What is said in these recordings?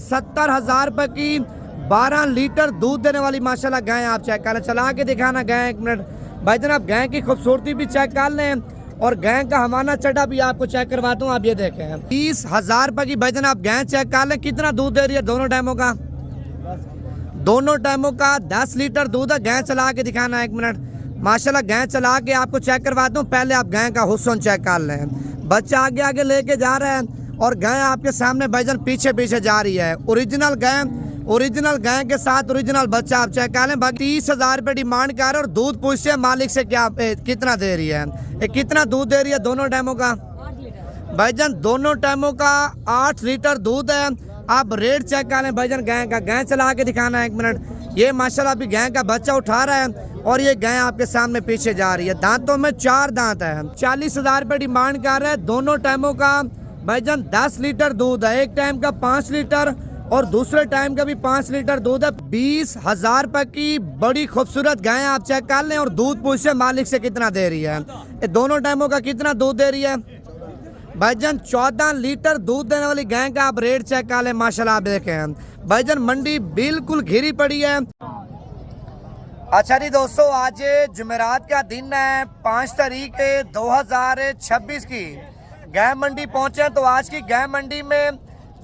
70,000 रुपए की 12 लीटर दूध देने वाली माशाल्लाह गाय आप चेक कर लें। चला के दिखाना गाय 1 मिनट। भाईजान आप गाय की खूबसूरती भी चेक कर लें और गाय का हवाना चढ़ा भी आपको चेक करवाता हूँ। आप ये देखें 30,000 रुपए की भाईजान आप गाय चेक कर लें। कितना दूध दे रही है दोनों टाइमों का? दोनों टाइमों का 10 लीटर दूध है। गाय चला के दिखाना 1 मिनट। माशाल्लाह गाय चला के आपको चेक करवाता हूँ। पहले आप गाय का हुस्न चेक कर लें। बच्चा आगे आगे लेके जा रहा है और गाय आपके सामने भाईजान पीछे पीछे जा रही है। ओरिजिनल गाय के साथ ओरिजिनल बच्चा आप चेक कर लें। बाकी 30,000 रुपये डिमांड कर रहे हैं और दूध पूछते हैं मालिक से क्या कितना दे रही है। कितना दूध दे रही है दोनों टाइमों का? भाईजान दोनों टाइमों का 8 लीटर दूध है। आप रेट चेक कर लें भाईजान गाय का। गाय चला के दिखाना 1 मिनट। ये माशाल्लाह अभी गाय का बच्चा उठा रहा है और ये गाय आपके सामने पीछे जा रही है। दांतों में 4 दांत है। 40,000 रुपये डिमांड कर रहे हैं। दोनों टाइमों का भाईजान 10 लीटर दूध है। एक टाइम का 5 लीटर और दूसरे टाइम का भी 5 लीटर दूध है। 20,000 रुपए की बड़ी खूबसूरत गाय आप चेक कर लें और दूध पूछे मालिक से कितना दे रही है। ये दोनों टाइमों का कितना दूध दे रही है? भाईजान 14 लीटर दूध देने वाली गाय का आप रेट चेक कर लें। माशाल्लाह आप देखें भाईजान मंडी बिल्कुल घिरी पड़ी है। अच्छा जी दोस्तों, आज जुमेरात का दिन है 5 तारीख 2026 की। गाय मंडी पहुंचे तो आज की गाय मंडी में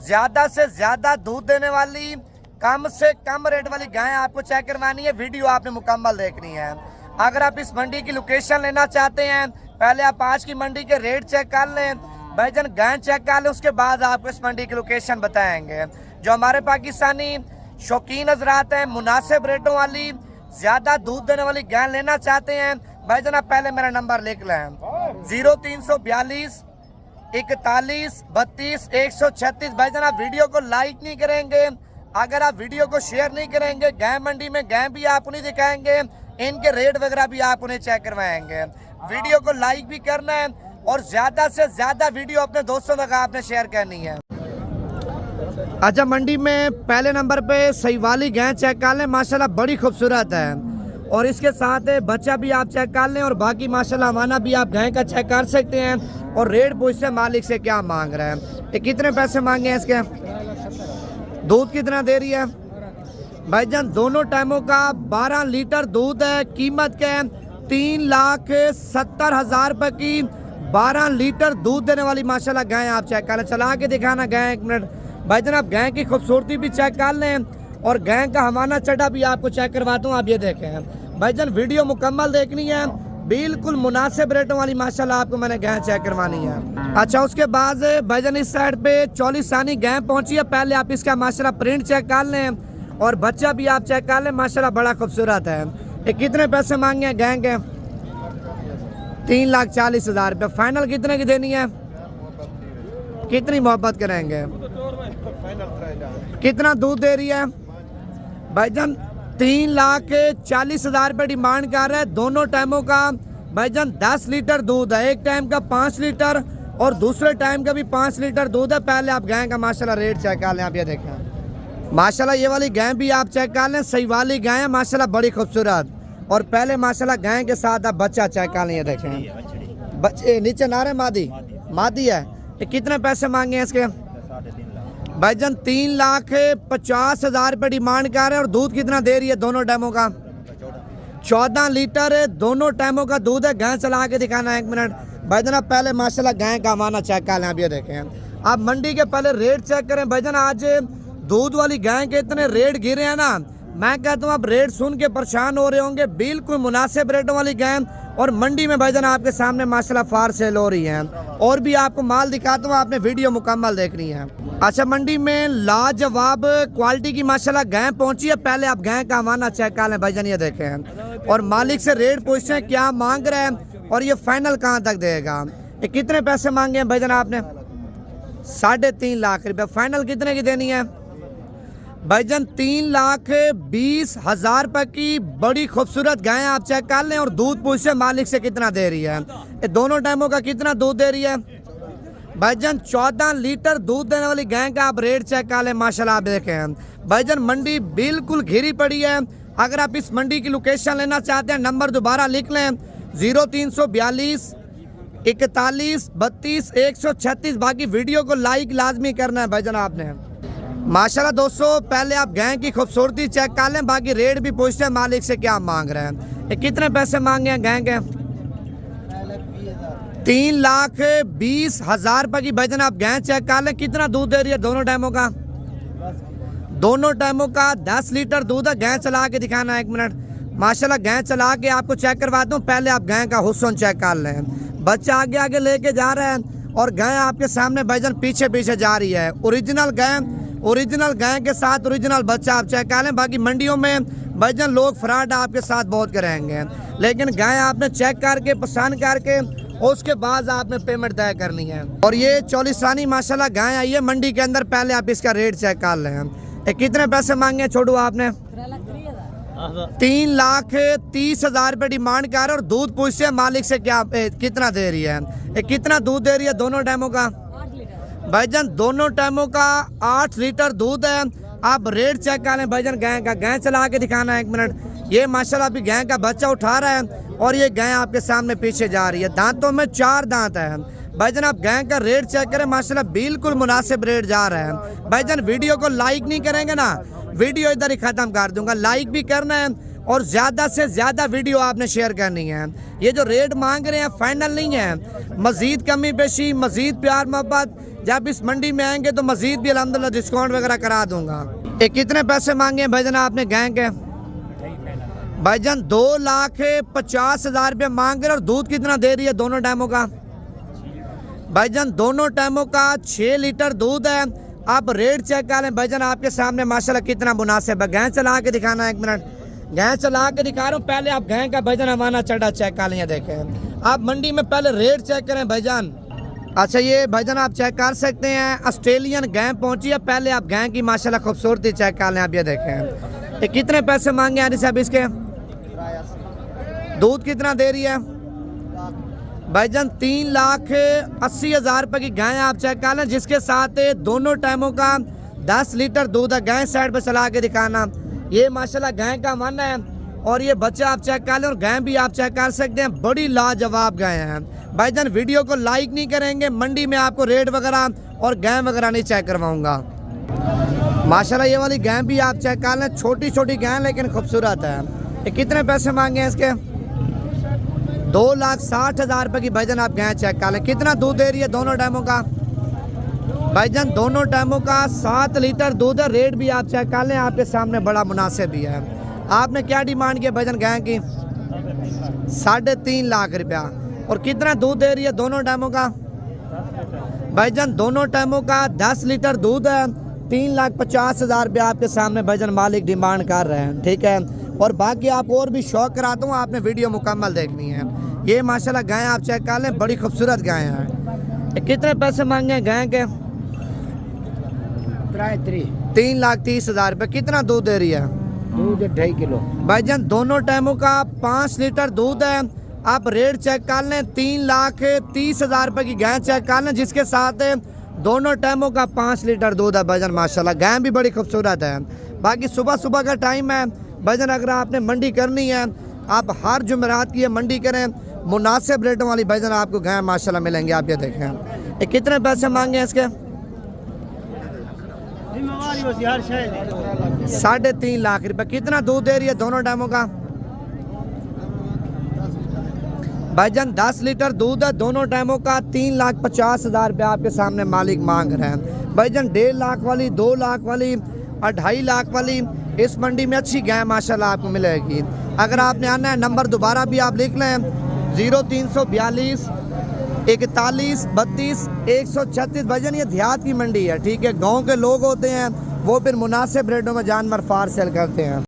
ज्यादा से ज्यादा दूध देने वाली कम से कम रेट वाली गाय आपको चेक करवानी है। वीडियो आपने मुकम्मल देखनी है। अगर आप इस मंडी की लोकेशन लेना चाहते हैं, पहले आप आज की मंडी के रेट चेक कर लें भाईजान, गाय चेक कर लें, उसके बाद आपको इस मंडी की लोकेशन बताएंगे। जो हमारे पाकिस्तानी शौकीन हजरात हैं, मुनासिब रेटों वाली ज्यादा दूध देने वाली गाय लेना चाहते हैं भाईजान, आप पहले मेरा नंबर लिख लें 0342 41 32 136। भाईजान आप वीडियो को लाइक नहीं करेंगे, अगर आप वीडियो को शेयर नहीं करेंगे, गाय मंडी में गाय भी आप उन्हें दिखाएंगे, इनके रेट वगैरह भी आप उन्हें चेक करवाएंगे। वीडियो को लाइक भी करना है और ज्यादा से ज्यादा वीडियो अपने दोस्तों तक आपने शेयर करनी है। अच्छा, मंडी में पहले नंबर पे सही वाली गाय चेक कर लें। माशाल्लाह बड़ी खूबसूरत है और इसके साथ बच्चा भी आप चेक कर लें और बाकी माशाल्लाह हमारा भी आप गाय का चेक कर सकते हैं और रेट पूछते हैं मालिक से क्या मांग रहे हैं। ये कितने पैसे मांगे हैं इसके? दूध कितना दे रही है? भाईजान दोनों टाइमों का 12 लीटर दूध है। कीमत क्या है? 3,70,000 रुपए की 12 लीटर दूध देने वाली माशाल्लाह गाय आप चेक कर लें। चला के दिखाना गाय 1 मिनट। भाईजान आप गाय की खूबसूरती भी चेक कर लें और गाय का हवाना चढ़ा भी आपको चेक करवाता हूँ। आप ये देखें भाईजान, वीडियो मुकम्मल देखनी है। बिल्कुल मुनासिब रेटों वाली माशाल्लाह आपको मैंने गाय चेक करवानी है। अच्छा, उसके बाद भाईजान इस साइड पे 44 सानी गाय पहुंची है। पहले आप इसका माशाल्लाह प्रिंट चेक कर लें और बच्चा भी आप चेक कर लें। माशाल्लाह बड़ा खूबसूरत है। ये कितने पैसे मांगे हैं गाय के? 3,40,000 रुपये। फाइनल कितने की देनी है? कितनी मोहब्बत करेंगे? कितना दूध दे रही है? भाईजान 3,40,000 रुपये डिमांड कर रहा है। दोनों टाइमों का भाईजान 10 लीटर दूध है। एक टाइम का 5 लीटर और दूसरे टाइम का भी 5 लीटर दूध है। पहले आप गाय का माशाल्लाह रेट चेक कर लें। आप ये देखें माशाल्लाह ये वाली गाय भी आप चेक कर लें। सही वाली गाय है माशाल्लाह बड़ी खूबसूरत। और पहले माशाल्लाह गाय के साथ आप बच्चा चेक कर लें। ये देखें बच्चे नीचे नारे मादी है। ये कितने पैसे मांगे हैं इसके? भाईजान 3,50,000 रुपये डिमांड कर रहे हैं और दूध कितना दे रही है दोनों टाइमों का? 14 लीटर दोनों टाइमों का दूध है। गाय चला के दिखाना 1 मिनट। भाईजान आप पहले माशाल्लाह गाय का माना चेक कर लें। आप ये देखें, आप मंडी के पहले रेट चेक करें। भाईजान आज दूध वाली गाय के इतने रेट गिरे हैं ना, मैं कहता हूँ आप रेट सुन के परेशान हो रहे होंगे। बिल्कुल मुनासिब रेटों वाली गाय और मंडी में भाईजान आपके सामने माशाल्लाह फार सेल हो रही है। और भी आपको माल दिखाता हूँ, आपने वीडियो मुकम्मल देखनी है। अच्छा, मंडी में लाजवाब क्वालिटी की माशाल्लाह गाय पहुंची है। पहले आप गाय का हवाना चेक कर लें भाईजान। ये देखें और मालिक से रेट पूछते हैं क्या मांग रहे हैं और ये फाइनल कहाँ तक देगा। ये कितने पैसे मांगे हैं भाईजान आपने? 3.5 लाख रुपये। फाइनल कितने की देनी है? भाईजान 3,20,000 रुपए की बड़ी खूबसूरत गाय आप चेक कर लें और दूध पूछे मालिक से कितना दे रही है। ये दोनों टाइमों का कितना दूध दे रही है? भाईजान 14 लीटर दूध देने वाली गाय का आप रेट चेक कर लें। माशाल्लाह आप देखें भाईजान मंडी बिल्कुल घिरी पड़ी है। अगर आप इस मंडी की लोकेशन लेना चाहते हैं, नंबर दोबारा लिख लें 0342 41 32 136। बाकी वीडियो को लाइक लाजमी करना है भाईजान आपने। माशाल्लाह दोस्तों, पहले आप गाय की खूबसूरती चेक कर लें, बाकी रेट भी पूछते हैं मालिक से क्या मांग रहे हैं। ये कितने पैसे मांगे हैं गाय के? 3,20,000 रुपए की। भाईजान आप गाय चेक कर लें, कितना दूध दे रही है दोनों टाइमों का? दोनों टाइमों का 10 लीटर दूध है। गाय चला के दिखाना 1 मिनट। माशाल्लाह गाय चला के आपको चेक करवाता हूँ, पहले आप गाय का हुस्न चेक कर लें। बच्चा आगे आगे लेके जा रहा है और गाय आपके सामने भाईजान पीछे पीछे जा रही है। ओरिजिनल गाय के साथ ओरिजिनल बच्चा आप चेक कर लें। बाकी मंडियों में भाईजान लोग फ्रॉड आपके साथ बहुत करेंगे, लेकिन गाय आपने चेक करके पसंद करके उसके बाद आपने पेमेंट तय करनी है। और ये चौलिसानी माशाल्लाह गाय आई है मंडी के अंदर, पहले आप इसका रेट चेक कर लें। कितने पैसे मांगे छोड़ू आपने? 3,30,000 रुपये डिमांड कर रहे और दूध पूछते हैं मालिक से क्या कितना दे रही है। कितना दूध दे रही है दोनों टाइमों का? भाईजान दोनों टाइमों का 8 लीटर दूध है। आप रेट चेक कर लें भाईजान गाय का। गाय चला के दिखाना 1 मिनट। ये माशाल्लाह अभी गाय का बच्चा उठा रहा है और ये गाय आपके सामने पीछे जा रही है। दांतों में 4 दांत है। भाईजान आप गाय का रेट चेक करें, माशाल्लाह बिल्कुल मुनासिब रेट जा रहा है। भाईजान वीडियो को लाइक नहीं करेंगे ना, वीडियो इधर ही खत्म कर दूंगा। लाइक भी करना है और ज्यादा से ज्यादा वीडियो आपने शेयर करनी है। ये जो रेट मांग रहे हैं फाइनल नहीं है, मजीद कमी पेशी, मजीद प्यार मोहब्बत जब इस मंडी में आएंगे तो मजीद भी अल्हम्दुलिल्लाह डिस्काउंट वगैरह करा दूंगा। ये कितने पैसे मांगे भाईजान आपने गाय के? भाईजान 2,50,000 रुपये मांग रहे और दूध कितना दे रही है दोनों टाइमों का? भाईजान दोनों टाइमों का 6 लीटर दूध है। आप रेट चेक कर लें भाईजान आपके सामने माशाल्लाह कितना मुनासिब है। गाय चला के दिखाना 1 मिनट। गाय चला के दिखा रहा हूँ, पहले आप गाय का भाईजान हमारा चढ़ा चेक कर लें। देखें आप मंडी में पहले रेट चेक करें भाईजान। अच्छा ये भाईजान आप चेक कर सकते हैं, ऑस्ट्रेलियन गाय पहुंची है। पहले आप गाय की माशाल्लाह खूबसूरती चेक कर लें। आप ये देखें ये कितने पैसे मांगे यानी साहब इसके? दूध कितना दे रही है? भाईजान 3,80,000 रुपए की गाय आप चेक कर लें, जिसके साथ दोनों टाइमों का 10 लीटर दूध है। गाय साइड पे चला के दिखाना। ये माशाल्लाह गाय का मन है और ये बच्चा आप चेक कर लें और गाय भी आप चेक कर सकते हैं। बड़ी लाजवाब गाय है। भाईजान वीडियो को लाइक नहीं करेंगे, मंडी में आपको रेट वगैरह और गाय वगैरह नहीं चेक करवाऊंगा। माशाल्लाह ये वाली गाय भी आप चेक कर लें, छोटी छोटी गाय लेकिन खूबसूरत है। ये कितने पैसे मांगे हैं इसके? 2,60,000 रुपए की। भाईजान आप गाय चेक कर लें, कितना दूध दे रही है दोनों टाइमों का? भाईजान दोनों टाइमों का 7 लीटर दूध है। रेट भी आप चेक कर लें, आपके सामने बड़ा मुनासिब भी है। आपने क्या डिमांड किया भाईजान गाय की? 3.5 लाख रुपया। और कितना दूध दे रही है दोनों टाइमों का? भाईजान दोनों टाइमों का 10 लीटर दूध है। 3,50,000 रुपया आपके सामने भाईजान मालिक डिमांड कर रहे हैं। ठीक है, और बाकी आप और भी शौक कराता हूँ, आपने वीडियो मुकम्मल देखनी है। ये माशाल्लाह गाय आप चेक कर लें, बड़ी खूबसूरत गाय है। कितने पैसे मांगे हैं गाय के? 3,30,000 रुपये। कितना दूध दे रही है? दूध 2.5 किलो। भाईजान दोनों टाइमों का 5 लीटर दूध है। आप रेट चेक कर लें, 3,30,000 रुपये की गाय चेक कर लें, जिसके साथ दोनों टाइमों का 5 लीटर दूध है। भाईजान माशाल्लाह गाय भी बड़ी खूबसूरत है। बाकी सुबह सुबह का टाइम है भाईजान, अगर आपने मंडी करनी है आप हर जुमेरात की मंडी करें, मुनासिब रेटों वाली भाईजान आपको गाय माशाल्लाह मिलेंगे। आप ये देखें ये कितने पैसे मांगे हैं इसके? 3.5 लाख रुपए। कितना दूध दे रही है दोनों टाइमों का? भाईजान 10 लीटर दूध है दोनों टाइमों का। 3,50,000 रुपये आपके सामने मालिक मांग रहे हैं। भाईजान 1.5 लाख वाली, 2 लाख वाली और 2.5 लाख वाली इस मंडी में अच्छी गाय माशाल्लाह आपको मिलेगी। अगर आपने आना है नंबर दोबारा भी आप लिख लें, 0342 41 32 136। भाईजान ये देहात की मंडी है। ठीक है, गांव के लोग होते हैं वो फिर मुनासिब रेटों में जानवर फार सेल करते हैं।